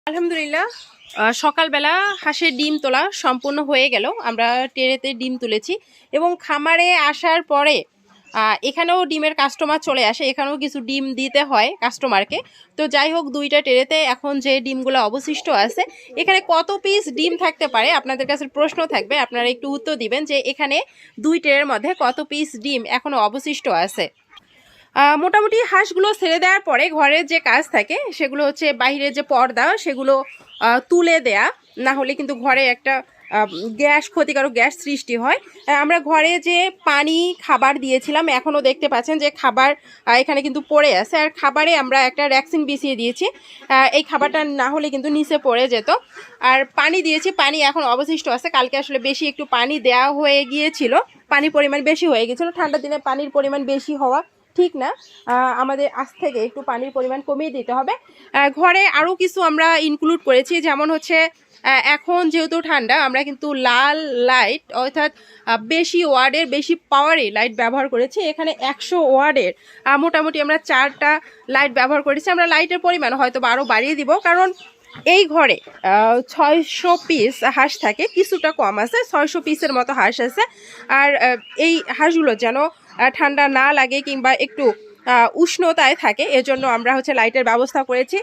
আলহামদুলিল্লাহ সকালবেলা হাঁসের ডিম তোলা সম্পূর্ণ হয়ে গেল। আমরা ট্রেতে ডিম তুলেছি এবং খামারে আসার পরে এখানেও ডিমের কাস্টমার চলে আসে, এখানেও কিছু ডিম দিতে হয় কাস্টমারকে। তো যাই হোক, দুইটা ট্রেতে এখন যে ডিমগুলো অবশিষ্ট আছে, এখানে কত পিস ডিম থাকতে পারে আপনাদের কাছে প্রশ্ন থাকবে, আপনারা একটু উত্তর দিবেন যে এখানে দুই ট্রের মধ্যে কত পিস ডিম এখনও অবশিষ্ট আছে। মোটামুটি হাঁসগুলো ছেড়ে দেওয়ার পরে ঘরের যে কাজ থাকে সেগুলো হচ্ছে বাইরের যে পর্দা সেগুলো তুলে দেয়া, না হলে কিন্তু ঘরে একটা ক্ষতিকারক গ্যাস সৃষ্টি হয়। আমরা ঘরে যে পানি খাবার দিয়েছিলাম এখনও দেখতে পাচ্ছেন যে খাবার এখানে কিন্তু পড়ে আছে, আর খাবারে আমরা একটা র্যাক্সিন বিছিয়ে দিয়েছি। এই খাবারটা না হলে কিন্তু নিচে পড়ে যেত। আর পানি দিয়েছি, পানি এখন অবশিষ্ট আছে। কালকে আসলে বেশি একটু পানি দেওয়া হয়ে গিয়েছিল, পানির পরিমাণ বেশি হয়ে গিয়েছিল। ঠান্ডার দিনে পানির পরিমাণ বেশি হওয়া ঠিক না, আমাদের আজ থেকে একটু পানির পরিমাণ কমিয়ে দিতে হবে। ঘরে আরও কিছু আমরা ইনক্লুড করেছি, যেমন হচ্ছে এখন যেহেতু ঠান্ডা, আমরা কিন্তু লাল লাইট অর্থাৎ বেশি ওয়ার্ডের বেশি পাওয়ারে লাইট ব্যবহার করেছি। এখানে 100 ওয়ার্ডের মোটামুটি আমরা 4টা লাইট ব্যবহার করেছি। আমরা লাইটের পরিমাণ হয়তো আরও বাড়িয়ে দিব, কারণ এই ঘরে 600 পিস হাঁস থাকে, কিছুটা কম আছে, 600 পিসের মতো হাঁস আছে। আর এই হাঁসগুলো যেন ঠান্ডা না লাগে কিংবা একটু উষ্ণতায় থাকে, এজন্য আমরা হচ্ছে লাইটের ব্যবস্থা করেছি।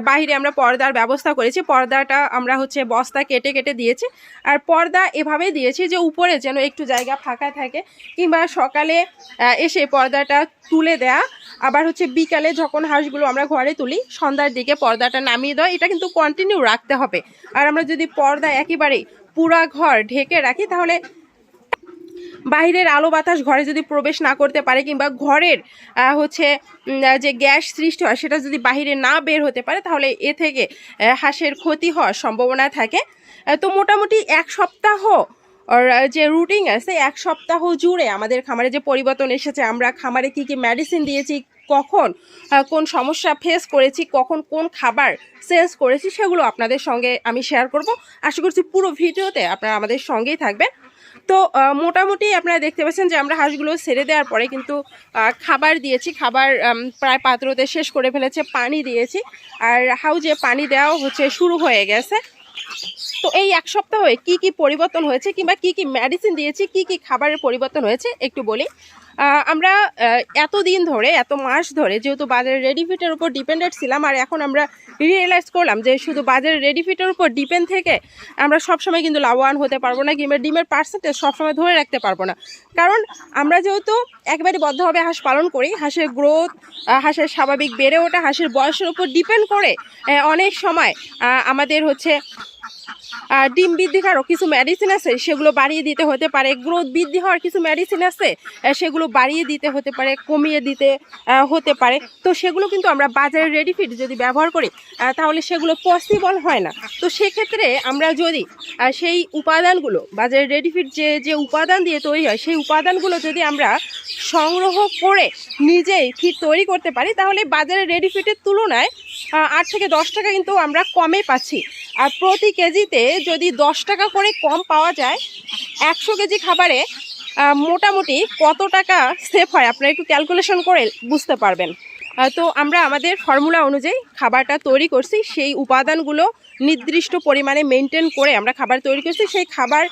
বাইরে আমরা পর্দার ব্যবস্থা করেছি, পর্দাটা আমরা হচ্ছে বস্তা কেটে কেটে দিয়েছি। আর পর্দা এভাবে দিয়েছি যে উপরে যেন একটু জায়গা ফাঁকা থাকে, কিংবা সকালে এসে পর্দাটা তুলে দেয়া, আবার হচ্ছে বিকালে যখন হাঁসগুলো আমরা ঘরে তুলি সন্ধ্যার দিকে পর্দাটা নামিয়ে দেওয়া। এটা কিন্তু কন্টিনিউ রাখতে হবে। আর আমরা যদি পর্দা একেবারেই পুরা ঘর ঢেকে রাখি, তাহলে বাইরের আলো বাতাস ঘরে যদি প্রবেশ না করতে পারে, কিংবা ঘরের হচ্ছে যে গ্যাস সৃষ্টি হয় সেটা যদি বাইরে না বের হতে পারে, তাহলে এ থেকে হাঁসের ক্ষতি হওয়ার সম্ভাবনা থাকে। তো মোটামুটি 1 সপ্তাহ যে রুটিন আছে, 1 সপ্তাহ জুড়ে আমাদের খামারে যে পরিবর্তন এসেছে, আমরা খামারে কি কি মেডিসিন দিয়েছি, কখন কোন সমস্যা ফেস করেছি, কখন কোন খাবার চেঞ্জ করেছি, সেগুলো আপনাদের সঙ্গে আমি শেয়ার করব। আশা করছি পুরো ভিডিওতে আপনারা আমাদের সঙ্গেই থাকবেন। তো মোটামুটি আপনারা দেখতে পাচ্ছেন যে আমরা হাঁসগুলো ছেড়ে দেওয়ার পরে কিন্তু খাবার দিয়েছি, খাবার প্রায় পাত্রতে শেষ করে ফেলেছে, পানি দিয়েছি, আর হাউজে পানি দেওয়াও হচ্ছে শুরু হয়ে গেছে। তো এই 1 সপ্তাহে কি কি পরিবর্তন হয়েছে, কিংবা কি কি মেডিসিন দিয়েছি, কি কি খাবারের পরিবর্তন হয়েছে একটু বলি। আমরা এতদিন ধরে, এত মাস ধরে যেহেতু বাজারের রেডিফিটের উপর ডিপেন্ডেন্ট ছিলাম, আর এখন আমরা রিয়েলাইজ করলাম যে শুধু বাজারের রেডিফিটের উপর ডিপেন্ড থেকে আমরা সবসময় কিন্তু লাভবান হতে পারবো না, কিংবা ডিমের পার্সেন্টেজ সবসময় ধরে রাখতে পারবো না। কারণ আমরা যেহেতু একেবারে বদ্ধভাবে হাঁস পালন করি, হাঁসের গ্রোথ, হাঁসের স্বাভাবিক বেড়ে ওঠা, হাঁসের বয়সের উপর ডিপেন্ড করে অনেক সময় আমাদের হচ্ছে ডিম বৃদ্ধিকারক কিছু মেডিসিন আছে, সেগুলো বাড়িয়ে দিতে হতে পারে। গ্রোথ বৃদ্ধি হওয়ার কিছু মেডিসিন আছে, সেগুলো বাড়িয়ে দিতে হতে পারে, কমিয়ে দিতে হতে পারে। তো সেগুলো কিন্তু আমরা বাজারের রেডিফিট যদি ব্যবহার করি, তাহলে সেগুলো পসিবল হয় না। তো সেক্ষেত্রে আমরা যদি সেই উপাদানগুলো, বাজারের রেডিফিট যে উপাদান দিয়ে তৈরি হয়, সেই উপাদানগুলো যদি আমরা সংগ্রহ করে নিজেই ফিট তৈরি করতে পারি, তাহলে বাজারের রেডিফিটের তুলনায় 8 থেকে 10 টাকা কিন্তু আমরা কমে পাচ্ছি। আর প্রতি কেজিতে যদি 10 টাকা করে কম পাওয়া যায়, 100 কেজি খাবারে মোটামুটি কত টাকা সেভ হয় আপনারা একটু ক্যালকুলেশন করে বুঝতে পারবেন। তো আমরা আমাদের ফর্মুলা অনুযায়ী খাবারটা তৈরি করছি, সেই উপাদানগুলো নির্দিষ্ট পরিমাণে মেনটেন করে আমরা খাবার তৈরি করছি। সেই খাবার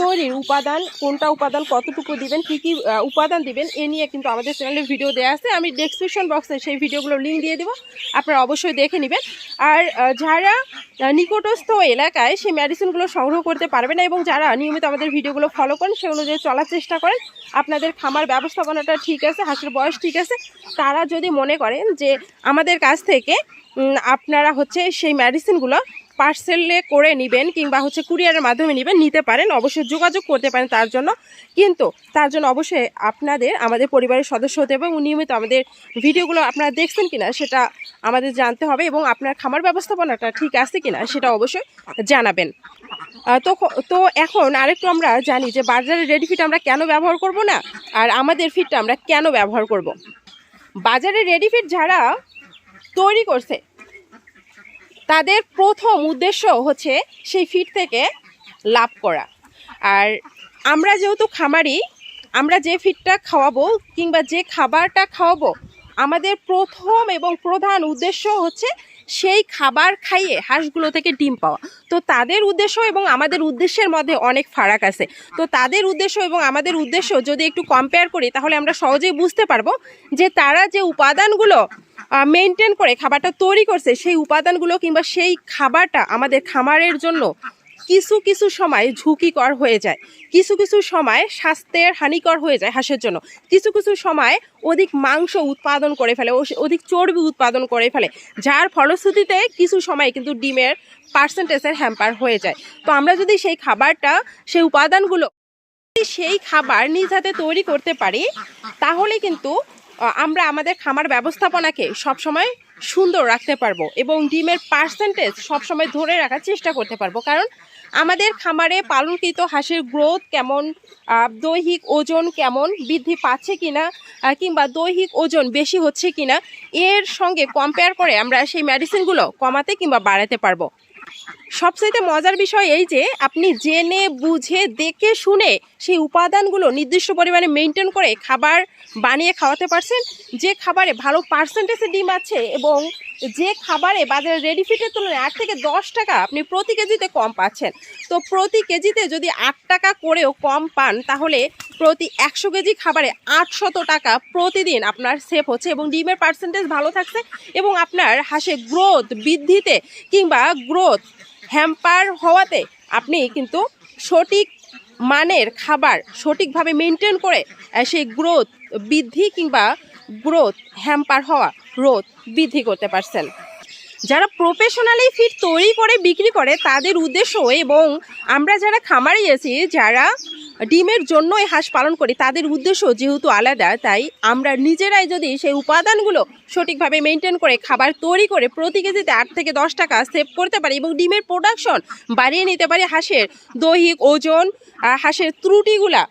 তৈরির উপাদান, কোনটা উপাদান কতটুকু দিবেন, কী কী উপাদান দিবেন, এ নিয়ে কিন্তু আমাদের চ্যানেলে ভিডিও দেওয়া আছে। আমি ডেসক্রিপশন বক্সে সেই ভিডিওগুলো লিঙ্ক দিয়ে দেবো, আপনারা অবশ্যই দেখে নেবেন। আর যারা নিকটস্থ এলাকায় সেই মেডিসিনগুলো সংগ্রহ করতে পারবে না, এবং যারা নিয়মিত আমাদের ভিডিওগুলো ফলো করেন, সেগুলো যে চলার চেষ্টা করেন, আপনাদের খামার ব্যবস্থাপনাটা ঠিক আছে, হাঁসের বয়স ঠিক আছে, তারা যদি মনে করেন যে আমাদের কাছ থেকে আপনারা হচ্ছে সেই মেডিসিনগুলো পার্সেলে করে নেবেন, কিংবা হচ্ছে কুরিয়ারের মাধ্যমে নেবেন, নিতে পারেন, অবশ্যই যোগাযোগ করতে পারেন তার জন্য। কিন্তু তার জন্য অবশ্যই আপনাদের আমাদের পরিবারের সদস্য হতে হবে এবং নিয়মিত আমাদের ভিডিওগুলো আপনারা দেখছেন কিনা সেটা আমাদের জানতে হবে, এবং আপনার খামার ব্যবস্থাপনাটা ঠিক আছে কিনা সেটা অবশ্যই জানাবেন। তো এখন আরেকটু আমরা জানি যে বাজারের রেডি ফিট আমরা কেন ব্যবহার করব না, আর আমাদের ফিটটা আমরা কেন ব্যবহার করব। বাজারের রেডি ফিট যারা তৈরি করছে, তাদের প্রথম উদ্দেশ্য হচ্ছে সেই ফিট থেকে লাভ করা। আর আমরা যেহেতু খামারি, আমরা যে ফিটটা খাওয়াবো কিংবা যে খাবারটা খাওয়াবো, আমাদের প্রথম এবং প্রধান উদ্দেশ্য হচ্ছে সেই খাবার খাইয়ে হাঁসগুলো থেকে ডিম পাওয়া। তো তাদের উদ্দেশ্য এবং আমাদের উদ্দেশ্যের মধ্যে অনেক ফারাক আছে। তো তাদের উদ্দেশ্য এবং আমাদের উদ্দেশ্য যদি একটু কম্পেয়ার করি তাহলে আমরা সহজেই বুঝতে পারবো যে তারা যে উপাদানগুলো মেনটেন করে খাবারটা তৈরি করছে, সেই উপাদানগুলো কিংবা সেই খাবারটা আমাদের খামারের জন্য কিছু কিছু সময় ঝুঁকিকর হয়ে যায়, কিছু কিছু সময় স্বাস্থ্যের হানিকর হয়ে যায় হাঁসের জন্য, কিছু কিছু সময় অধিক মাংস উৎপাদন করে ফেলে, অধিক চর্বি উৎপাদন করে ফেলে, যার ফলশ্রুতিতে কিছু সময় কিন্তু ডিমের পার্সেন্টেজের হ্যাম্পার হয়ে যায়। তো আমরা যদি সেই খাবারটা, সেই উপাদানগুলো, সেই খাবার নিজ হাতে তৈরি করতে পারি তাহলে কিন্তু আমরা আমাদের খামার ব্যবস্থাপনাকে সবসময় সুন্দর রাখতে পারবো এবং ডিমের পার্সেন্টেজ সবসময় ধরে রাখার চেষ্টা করতে পারবো। কারণ আমাদের খামারে পালনকৃত হাঁসের গ্রোথ কেমন, দৈহিক ওজন কেমন বৃদ্ধি পাচ্ছে কিনা, কিংবা দৈহিক ওজন বেশি হচ্ছে কিনা, এর সঙ্গে কম্পেয়ার করে আমরা সেই মেডিসিনগুলো কমাতে কিংবা বাড়াতে পারবো। সবচাইতে মজার বিষয় এই যে আপনি জেনে বুঝে দেখে শুনে সেই উপাদানগুলো নির্দিষ্ট পরিমাণে মেনটেন করে খাবার বানিয়ে খাওয়াতে পারছেন, যে খাবারে ভালো পার্সেন্টেজে ডিম আছে এবং যে খাবারে বাজারে রেডি ফিটের তুলনায় 8 থেকে 10 টাকা আপনি প্রতি কেজিতে কম পাচ্ছেন। তো প্রতি কেজিতে যদি 8 টাকা করেও কম পান তাহলে প্রতি 100 কেজি খাবারে 800 টাকা প্রতিদিন আপনার সেভ হচ্ছে এবং ডিমের পার্সেন্টেজ ভালো থাকছে এবং আপনার হাঁসের গ্রোথ বৃদ্ধিতে কিংবা গ্রোথ হ্যাম্পার হওয়াতে আপনি কিন্তু সঠিক মানের খাবার সঠিকভাবে মেনটেন করে সেই গ্রোথ বৃদ্ধি কিংবা গ্রোথ হ্যাম্পার হওয়া রোধ বৃদ্ধি করতে পারছেন। যারা প্রফেশনালি ফিড তৈরি করে বিক্রি করে তাদের উদ্দেশ্য এবং আমরা যারা খামারে আছি যারা ডিমের জন্যই হাঁস পালন করি তাদের উদ্দেশ্য যেহেতু আলাদা, তাই আমরা নিজেরাই যদি সেই উপাদানগুলো সঠিকভাবে মেনটেন করে খাবার তৈরি করে প্রতি কেজিতে 8 থেকে 10 টাকা সেভ করতে পারি এবং ডিমের প্রোডাকশন বাড়িয়ে নিতে পারি, হাঁসের দৈহিক ওজন, হাঁসের ত্রুটিগুলা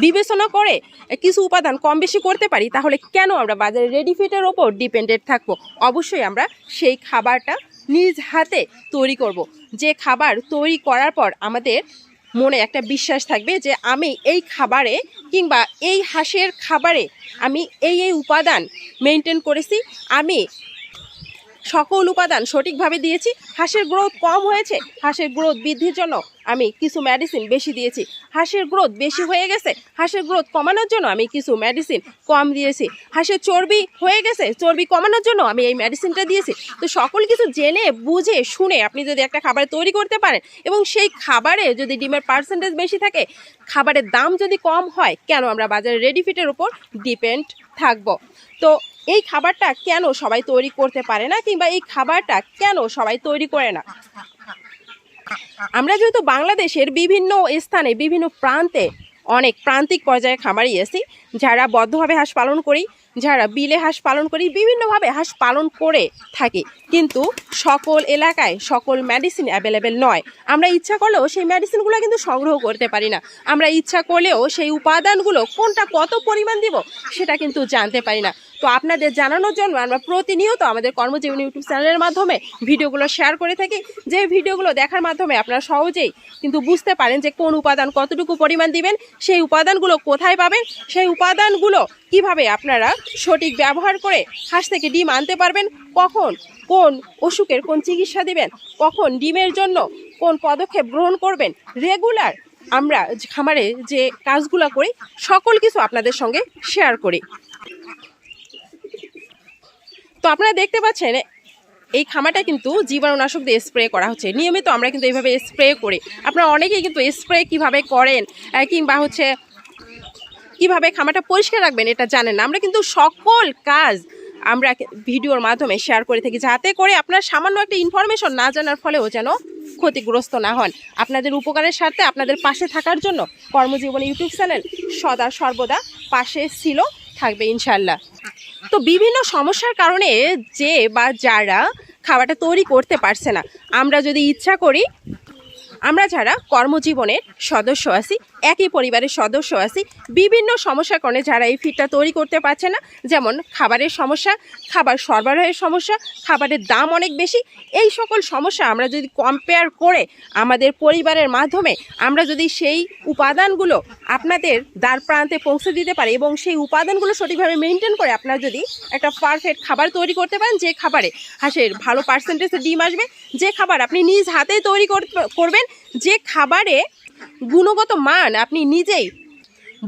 বিবেচনা করে কিছু উপাদান কম বেশি করতে পারি, তাহলে কেন আমরা বাজারে রেডি ফিটের ওপর ডিপেন্ডেন্ট থাকবো? অবশ্যই আমরা সেই খাবারটা নিজ হাতে তৈরি করব, যে খাবার তৈরি করার পর আমাদের মনে একটা বিশ্বাস থাকবে যে আমি এই খাবারে কিংবা এই হাঁসের খাবারে আমি এই উপাদান মেনটেন করেছি, আমি সকল উপাদান সঠিকভাবে দিয়েছি, হাঁসের গ্রোথ কম হয়েছে, হাঁসের গ্রোথ বৃদ্ধির জন্য আমি কিছু মেডিসিন বেশি দিয়েছি, হাঁসের গ্রোথ বেশি হয়ে গেছে, হাঁসের গ্রোথ কমানোর জন্য আমি কিছু মেডিসিন কম দিয়েছি, হাঁসের চর্বি হয়ে গেছে, চর্বি কমানোর জন্য আমি এই মেডিসিনটা দিয়েছি। তো সকল কিছু জেনে বুঝে শুনে আপনি যদি একটা খাবার তৈরি করতে পারেন এবং সেই খাবারে যদি ডিমের পার্সেন্টেজ বেশি থাকে, খাবারের দাম যদি কম হয়, কেন আমরা বাজারে রেডি ফিটের উপর ডিপেন্ড থাকবো? তো এই খাবারটা কেন সবাই তৈরি করতে পারে না কিংবা এই খাবারটা কেন সবাই তৈরি করে না? আমরা যেহেতু বাংলাদেশের বিভিন্ন স্থানে বিভিন্ন প্রান্তে অনেক প্রান্তিক পর্যায়ে খামারি আছি, যারা বদ্ধভাবে হাঁস পালন করি, যারা বিলে হাঁস পালন করি, বিভিন্নভাবে হাঁস পালন করে থাকি, কিন্তু সকল এলাকায় সকল মেডিসিন অ্যাভেলেবেল নয়। আমরা ইচ্ছা করলেও সেই মেডিসিনগুলো কিন্তু সংগ্রহ করতে পারি না, আমরা ইচ্ছা করলেও সেই উপাদানগুলো কোনটা কত পরিমাণ দিব সেটা কিন্তু জানতে পারি না। তো আপনাদের জানানোর জন্য আমরা প্রতিনিয়ত আমাদের কর্মজীবনী ইউটিউব চ্যানেলের মাধ্যমে ভিডিওগুলো শেয়ার করে থাকি, যে ভিডিওগুলো দেখার মাধ্যমে আপনারা সহজেই কিন্তু বুঝতে পারেন যে কোন উপাদান কতটুকু পরিমাণ দিবেন, সেই উপাদানগুলো কোথায় পাবেন, সেই উপাদানগুলো কিভাবে আপনারা সঠিক ব্যবহার করে হাঁস থেকে ডিম আনতে পারবেন, কখন কোন অসুখের কোন চিকিৎসা দিবেন, কখন ডিমের জন্য কোন পদক্ষেপ গ্রহণ করবেন, রেগুলার আমরা খামারে যে কাজগুলো করি সকল কিছু আপনাদের সঙ্গে শেয়ার করি। তো আপনারা দেখতে পাচ্ছেন এই খামারটা কিন্তু জীবাণুনাশক দিয়ে স্প্রে করা হচ্ছে নিয়মিত, আমরা কিন্তু এইভাবে স্প্রে করি। আপনারা অনেকেই কিন্তু স্প্রে কিভাবে করেন কিংবা হচ্ছে কিভাবে খামারটা পরিষ্কার রাখবেন এটা জানেন না। আমরা কিন্তু সকল কাজ আমরা ভিডিওর মাধ্যমে শেয়ার করে থাকি, যাতে করে আপনার সামান্য একটা ইনফরমেশন না জানার ফলেও যেন ক্ষতিগ্রস্ত না হন। আপনাদের উপকারের স্বার্থে আপনাদের পাশে থাকার জন্য কর্মজীবনী ইউটিউব চ্যানেল সদা সর্বদা পাশে ছিল, থাকবে ইনশাল্লাহ। তো বিভিন্ন সমস্যার কারণে যে বা যারা খাবারটা তৈরি করতে পারছে না, আমরা যদি ইচ্ছা করি, আমরা যারা কর্মজীবনের সদস্য আছি একই পরিবারের সদস্য আছি, বিভিন্ন সমস্যার কারণে যারা এই ফিডটা তৈরি করতে পারছে না, যেমন খাবারের সমস্যা, খাবার সরবরাহের সমস্যা, খাবারের দাম অনেক বেশি, এই সকল সমস্যা আমরা যদি কম্পেয়ার করে আমাদের পরিবারের মাধ্যমে আমরা যদি সেই উপাদানগুলো আপনাদের দ্বার প্রান্তে পৌঁছে দিতে পারি এবং সেই উপাদানগুলো সঠিকভাবে মেনটেন করে আপনারা যদি একটা পারফেক্ট খাবার তৈরি করতে পারেন, যে খাবারে হাঁসের ভালো পার্সেন্টেজে ডিম আসবে, যে খাবার আপনি নিজ হাতেই তৈরি করবেন, যে খাবারে গুণগত মান আপনি নিজেই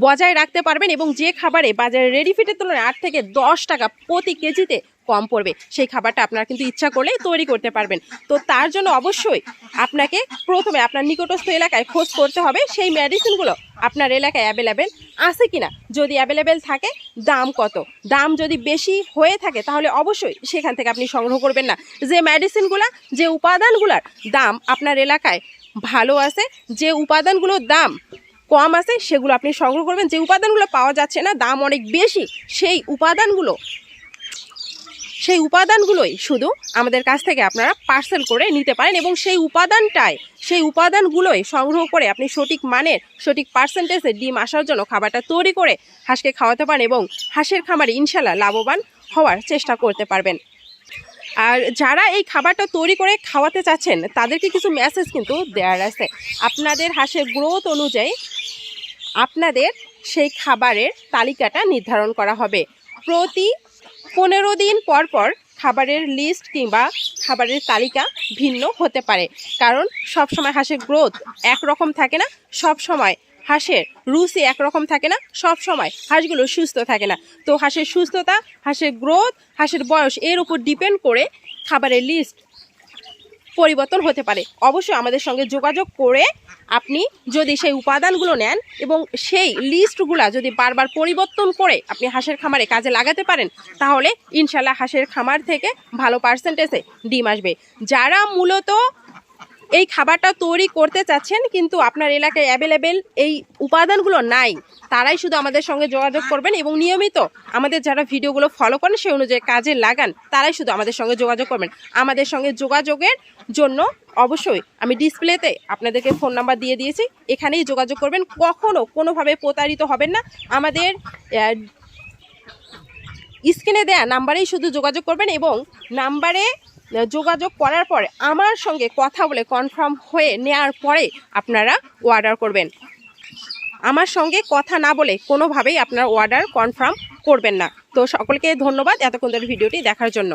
বজায় রাখতে পারবেন এবং যে খাবারে বাজারে রেডি ফিটের তুলনায় 8 থেকে 10 টাকা প্রতি কেজিতে কম পড়বে, সেই খাবারটা আপনারা কিন্তু ইচ্ছা করলে তৈরি করতে পারবেন। তো তার জন্য অবশ্যই আপনাকে প্রথমে আপনার নিকটস্থ এলাকায় খোঁজ করতে হবে সেই মেডিসিনগুলো আপনার এলাকায় অ্যাভেলেবেল আছে কিনা। যদি অ্যাভেলেবেল থাকে, দাম কত, দাম যদি বেশি হয়ে থাকে তাহলে অবশ্যই সেখান থেকে আপনি সংগ্রহ করবেন না। যে মেডিসিনগুলো, যে উপাদানগুলোর দাম আপনার এলাকায় ভালো আছে, যে উপাদানগুলোর দাম কম আছে, সেগুলো আপনি সংগ্রহ করবেন। যে উপাদানগুলো পাওয়া যাচ্ছে না, দাম অনেক বেশি, সেই উপাদানগুলোই শুধু আমাদের কাছ থেকে আপনারা পার্সেল করে নিতে পারেন এবং সেই উপাদানগুলোই সংগ্রহ করে আপনি সঠিক মানের, সঠিক পার্সেন্টেজে ডিম আসার জন্য খাবারটা তৈরি করে হাঁসকে খাওয়াতে পারেন এবং হাঁসের খামারে ইনশাল্লাহ লাভবান হওয়ার চেষ্টা করতে পারবেন। আর যারা এই খাবারটা তৈরি করে খাওয়াতে চাচ্ছেন তাদেরকে কিছু মেসেজ কিন্তু দেওয়ার আছে। আপনাদের হাঁসের গ্রোথ অনুযায়ী আপনাদের সেই খাবারের তালিকাটা নির্ধারণ করা হবে। প্রতি 15 দিন পর পর খাবারের লিস্ট কিংবা খাবারের তালিকা ভিন্ন হতে পারে, কারণ সবসময় হাঁসের গ্রোথ একরকম থাকে না, সব সময় হাঁসের রুচি একরকম থাকে না, সব সময় হাঁসগুলো সুস্থ থাকে না। তো হাঁসের সুস্থতা, হাঁসের গ্রোথ, হাঁসের বয়স এর উপর ডিপেন্ড করে খাবারের লিস্ট পরিবর্তন হতে পারে। অবশ্যই আমাদের সঙ্গে যোগাযোগ করে আপনি যদি সেই উপাদানগুলো নেন এবং সেই লিস্টগুলো যদি বারবার পরিবর্তন করে আপনি হাঁসের খামারে কাজে লাগাতে পারেন, তাহলে ইনশাল্লাহ হাঁসের খামার থেকে ভালো পার্সেন্টেজে ডিম আসবে। যারা মূলত এই খাবারটা তৈরি করতে চাচ্ছেন কিন্তু আপনার এলাকায় অ্যাভেলেবেল এই উপাদানগুলো নাই, তারাই শুধু আমাদের সঙ্গে যোগাযোগ করবেন এবং নিয়মিত আমাদের যারা ভিডিওগুলো ফলো করেন সেই অনুযায়ী কাজে লাগান, তারাই শুধু আমাদের সঙ্গে যোগাযোগ করবেন। আমাদের সঙ্গে যোগাযোগের জন্য অবশ্যই আমি ডিসপ্লেতে আপনাদেরকে ফোন নাম্বার দিয়ে দিয়েছি, এখানেই যোগাযোগ করবেন। কখনো কোনোভাবে প্রতারিত হবেন না। আমাদের স্ক্রিনে দেয়া নাম্বারেই শুধু যোগাযোগ করবেন এবং নাম্বারে যোগাযোগ করার পরে আমার সঙ্গে কথা বলে কনফার্ম হয়ে নেওয়ার পরে আপনারা অর্ডার করবেন। আমার সঙ্গে কথা না বলে কোনোভাবেই আপনার অর্ডার কনফার্ম করবেন না। তো সকলকে ধন্যবাদ এতক্ষণ ধরে ভিডিওটি দেখার জন্য।